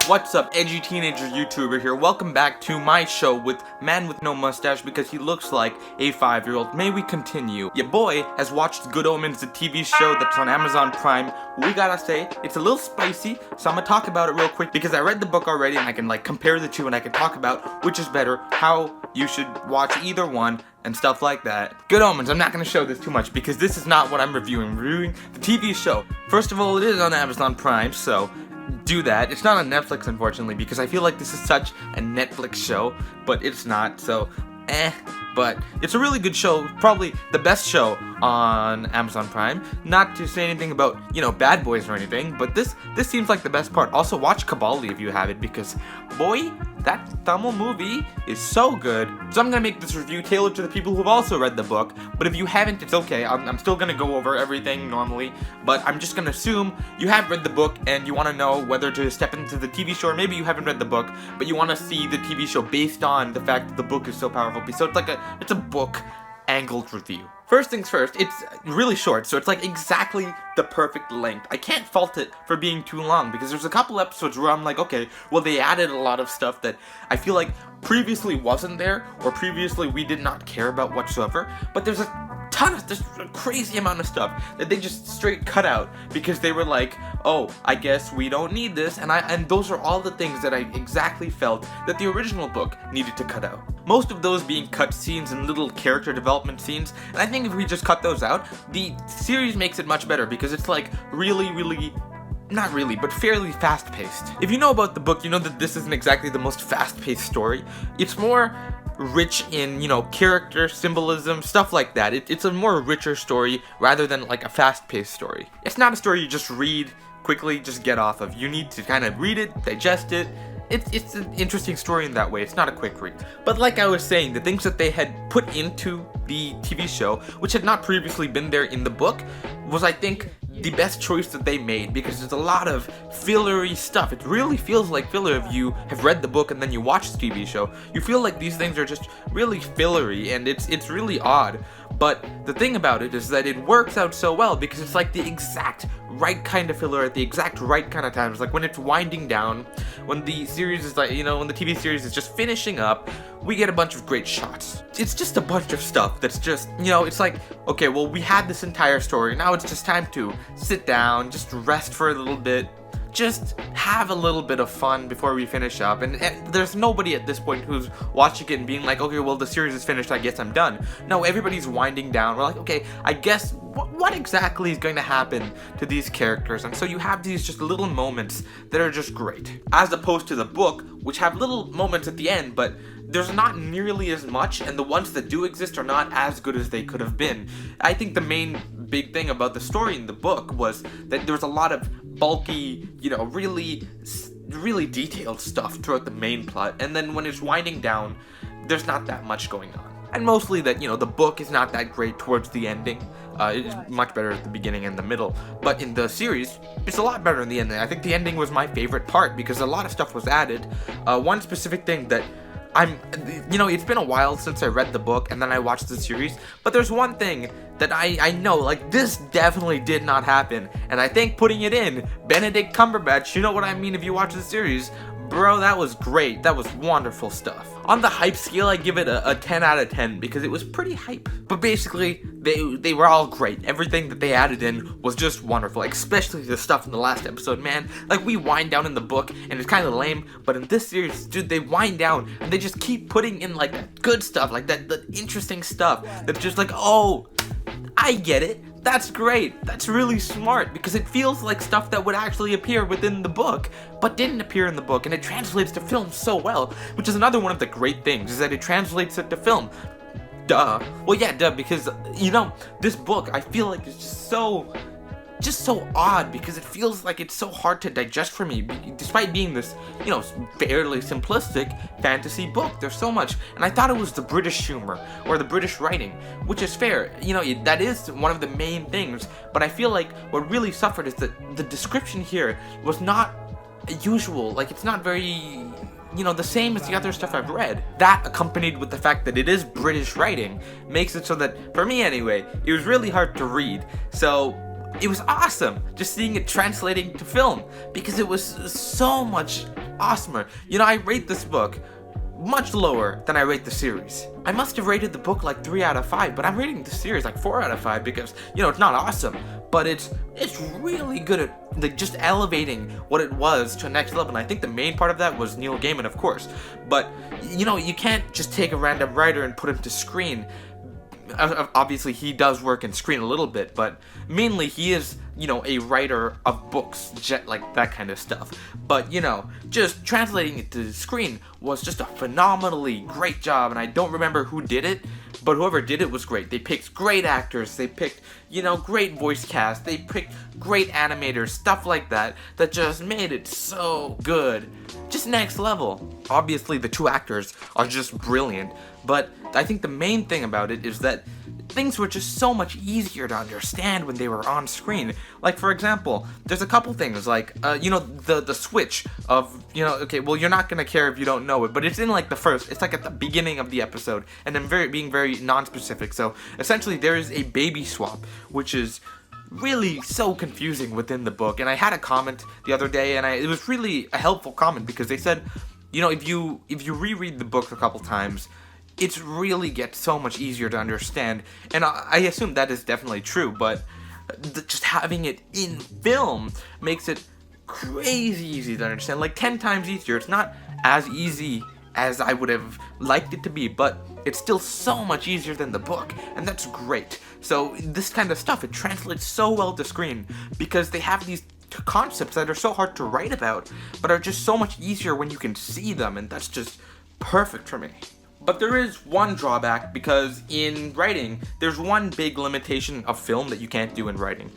What's up, edgy teenager YouTuber here. Welcome back to my show with man with no mustache because he looks like a 5-year-old. May we continue? Your boy has watched Good Omens, the TV show that's on Amazon Prime. We gotta say, it's a little spicy, so I'm gonna talk about it real quick because I read the book already and I can compare the two and I can talk about which is better, how you should watch either one, and stuff like that. Good Omens, I'm not gonna show this too much because this is not what I'm reviewing. I'm reviewing the TV show. First of all, it is on Amazon Prime, so do that. It's not on Netflix, unfortunately, because I feel like this is such a Netflix show, but it's not, so but it's a really good show, probably the best show on Amazon Prime. Not to say anything about, Bad Boys or anything, but this seems like the best part. Also, watch Kabali if you have it, because, boy, that Tamil movie is so good. So I'm gonna make this review tailored to the people who've also read the book, but if you haven't, it's okay. I'm still gonna go over everything normally, but I'm just gonna assume you have read the book and you wanna know whether to step into the TV show, or maybe you haven't read the book, but you wanna see the TV show based on the fact that the book is so powerful. So it's a book angled review. First things first, it's really short, so it's exactly the perfect length. I can't fault it for being too long, because there's a couple episodes where I'm like, okay, well, they added a lot of stuff that I feel like previously wasn't there, or previously we did not care about whatsoever, but there's a crazy amount of stuff that they just straight cut out, because they were like, oh, I guess we don't need this, and those are all the things that I exactly felt that the original book needed to cut out. Most of those being cut scenes and little character development scenes, and I think if we just cut those out, the series makes it much better, because it's really, not really, but fairly fast-paced. If you know about the book, you know that this isn't exactly the most fast-paced story. It's more rich in, character, symbolism, stuff like that. It's a more richer story rather than a fast-paced story. It's not a story you just read quickly, just get off of. You need to kind of read it, digest it. It's an interesting story in that way. It's not a quick read. But like I was saying, the things that they had put into the TV show, which had not previously been there in the book, was, I think, the best choice that they made, because there's a lot of fillery stuff. It really feels like filler if you have read the book and then you watch the TV show. You feel like these things are just really fillery, and it's really odd. But the thing about it is that it works out so well, because it's the exact right kind of filler at the exact right kind of times. When it's winding down, when the series is when the TV series is just finishing up, we get a bunch of great shots. It's just a bunch of stuff that's just, it's okay, well, we had this entire story, now it's just time to sit down, just rest for a little bit, just have a little bit of fun before we finish up. And there's nobody at this point who's watching it and being like, okay, well, the series is finished, I guess I'm done. No, everybody's winding down. We're like, okay, I guess what exactly is going to happen to these characters? And so you have these just little moments that are just great, as opposed to the book, which have little moments at the end, but there's not nearly as much, and the ones that do exist are not as good as they could have been. I think the main big thing about the story in the book was that there was a lot of bulky, really detailed stuff throughout the main plot, and then when it's winding down, there's not that much going on. And mostly that, the book is not that great towards the ending. It's much better at the beginning and the middle. But in the series, it's a lot better in the ending. I think the ending was my favorite part, because a lot of stuff was added. One specific thing that it's been a while since I read the book and then I watched the series, but there's one thing that I know, this definitely did not happen, and I think putting it in, Benedict Cumberbatch, you know what I mean if you watch the series, bro, that was great. That was wonderful stuff. On the hype scale, I give it a 10 out of 10 because it was pretty hype. But basically, they were all great. Everything that they added in was just wonderful, especially the stuff in the last episode, man. we wind down in the book, and it's kind of lame, but in this series, dude, they wind down, and they just keep putting in, that good stuff, the interesting stuff, that's just oh, I get it. That's great. That's really smart, because it feels like stuff that would actually appear within the book, but didn't appear in the book, and it translates to film so well, which is another one of the great things, is that it translates it to film. Duh. Well, yeah, duh, because, this book, I feel like it's just so odd, because it feels like it's so hard to digest for me, despite being this, fairly simplistic fantasy book. There's so much, and I thought it was the British humor, or the British writing, which is fair, that is one of the main things, but I feel like what really suffered is that the description here was not usual, it's not very, the same as the other stuff I've read. That, accompanied with the fact that it is British writing, makes it so that, for me anyway, it was really hard to read, so it was awesome just seeing it translating to film, because it was so much awesomer. You know, I rate this book much lower than I rate the series. I must have rated the book like 3 out of 5, but I'm rating the series like 4 out of 5 because, you know, it's not awesome, but it's really good at like just elevating what it was to a next level. And I think the main part of that was Neil Gaiman, of course. But, you know, you can't just take a random writer and put him to screen. Obviously, he does work in screen a little bit, but mainly he is, you know, a writer of books, like that kind of stuff. But, you know, just translating it to the screen was just a phenomenally great job, and I don't remember who did it, but whoever did it was great. They picked great actors, they picked, you know, great voice cast, they picked great animators, stuff like that, that just made it so good. Just next level. Obviously, the two actors are just brilliant, but I think the main thing about it is that things were just so much easier to understand when they were on screen. Like, for example, there's a couple things, like, you know, the switch of, you know, okay, well, you're not gonna care if you don't know it, but it's in, like, it's like at the beginning of the episode, and then being very non-specific. So, essentially, there is a baby swap, which is really so confusing within the book. And I had a comment the other day, and it was really a helpful comment, because they said, you know, if you reread the book a couple times, it really gets so much easier to understand. And I assume that is definitely true, but just having it in film makes it crazy easy to understand, like 10 times easier. It's not as easy as I would have liked it to be, but it's still so much easier than the book, and that's great. So this kind of stuff, it translates so well to screen, because they have these concepts that are so hard to write about, but are just so much easier when you can see them, and that's just perfect for me. But there is one drawback, because in writing, there's one big limitation of film that you can't do in writing,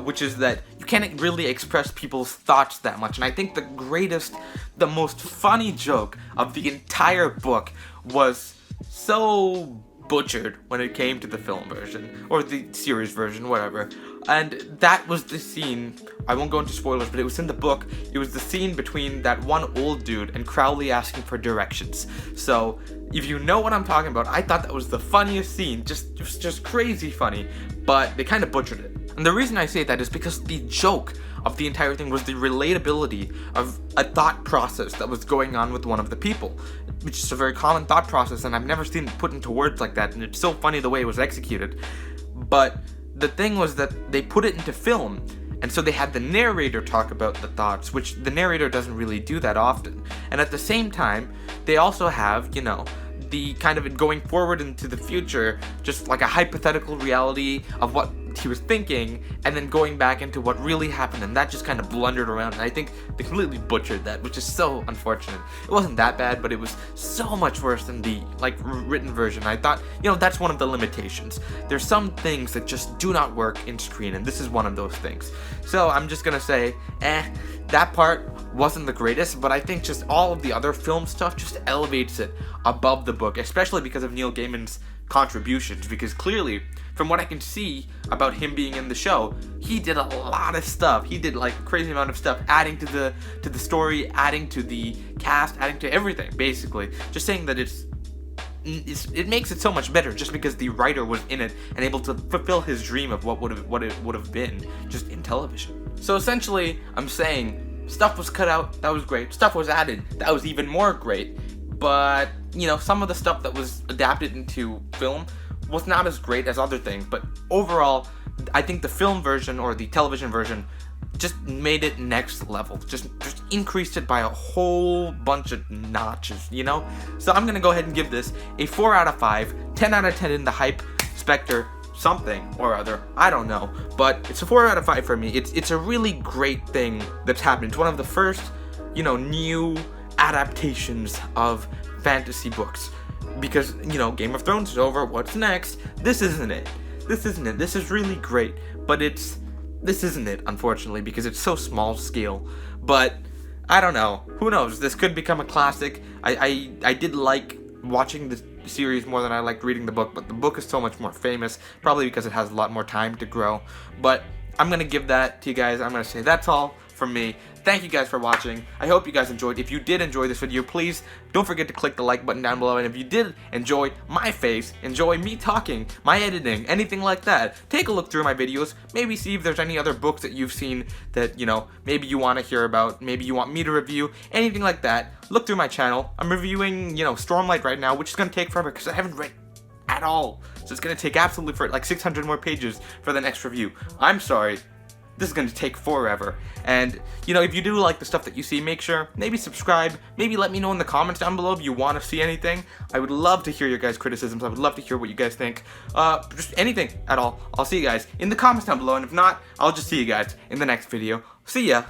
which is that you can't really express people's thoughts that much. And I think the most funny joke of the entire book was so butchered when it came to the film version, or the series version, whatever. And that was the scene, I won't go into spoilers, but it was in the book. It was the scene between that one old dude and Crowley asking for directions. So, if you know what I'm talking about, I thought that was the funniest scene, just crazy funny, but they kind of butchered it. And the reason I say that is because the joke of the entire thing was the relatability of a thought process that was going on with one of the people, which is a very common thought process, and I've never seen it put into words like that, and it's so funny the way it was executed. But the thing was that they put it into film, and so they had the narrator talk about the thoughts, which the narrator doesn't really do that often. And at the same time, they also have, you know, the kind of going forward into the future, just like a hypothetical reality of what he was thinking, and then going back into what really happened, and that just kind of blundered around, and I think they completely butchered that, which is so unfortunate. It wasn't that bad, but it was so much worse than the, like, written version. I thought, you know, that's one of the limitations. There's some things that just do not work in screen, and this is one of those things. So I'm just gonna say, that part wasn't the greatest, but I think just all of the other film stuff just elevates it above the book, especially because of Neil Gaiman's contributions, because clearly, from what I can see about him being in the show, he did a lot of stuff. He did like a crazy amount of stuff, adding to the story, adding to the cast, adding to everything, basically. Just saying that it makes it so much better just because the writer was in it and able to fulfill his dream of what it would have been just in television. So essentially, I'm saying stuff was cut out, that was great. Stuff was added, that was even more great. But, you know, some of the stuff that was adapted into film was not as great as other things. But overall, I think the film version or the television version just made it next level. Just increased it by a whole bunch of notches, you know? So I'm gonna go ahead and give this a 4 out of 5, 10 out of 10 in the hype specter something or other, I don't know, but it's a 4 out of 5 for me. It's a really great thing that's happened. It's one of the first, you know, new adaptations of fantasy books, because, you know, Game of Thrones is over, what's next? This isn't it. This is really great, but this isn't it, unfortunately, because it's so small scale. But I don't know, who knows, this could become a classic. I did like watching the series more than I liked reading the book, but the book is so much more famous, probably because it has a lot more time to grow. But I'm gonna give that to you guys. I'm gonna say that's all from me. thank you guys for watching. I hope you guys enjoyed. If you did enjoy this video, please don't forget to click the like button down below. And if you did enjoy my face, enjoy me talking, my editing, anything like that, take a look through my videos. Maybe see if there's any other books that you've seen that, you know, maybe you want to hear about. Maybe you want me to review, anything like that. Look through my channel. I'm reviewing, you know, Stormlight right now, which is going to take forever because I haven't read at all. So it's going to take absolutely for like 600 more pages for the next review. I'm sorry. This is going to take forever. And, you know, if you do like the stuff that you see, make sure, maybe subscribe, maybe let me know in the comments down below if you want to see anything. I would love to hear your guys' criticisms. I would love to hear what you guys think. Just anything at all. I'll see you guys in the comments down below, and if not, I'll just see you guys in the next video. See ya!